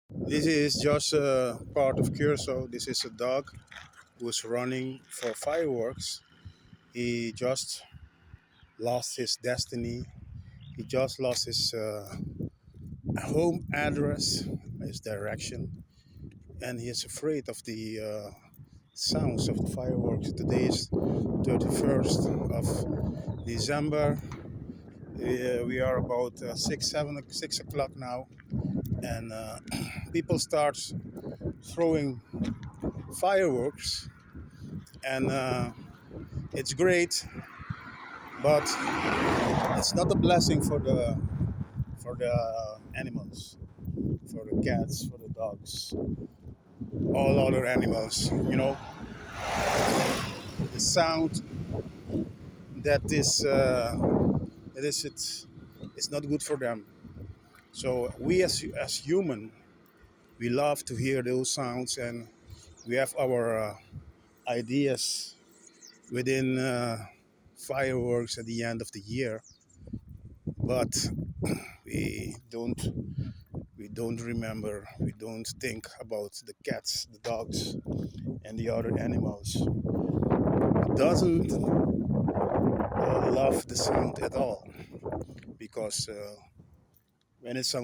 This is just a part of Curacao. This is a dog who's running for fireworks. He just lost his destiny. He just lost his home address, his direction, and he is afraid of the sounds of the fireworks. Today is 31st of December. We are about 6 o'clock now, and people start throwing fireworks, and it's great, but it's not a blessing for the animals, for the cats, for the dogs, all other animals. The sound that is it's not good for them. So we as human, we love to hear those sounds, and we have our ideas within fireworks at the end of the year, but we don't we don't remember, we don't think about the cats, the dogs, and the other animals. It doesn't love the sound at all, because when it sounds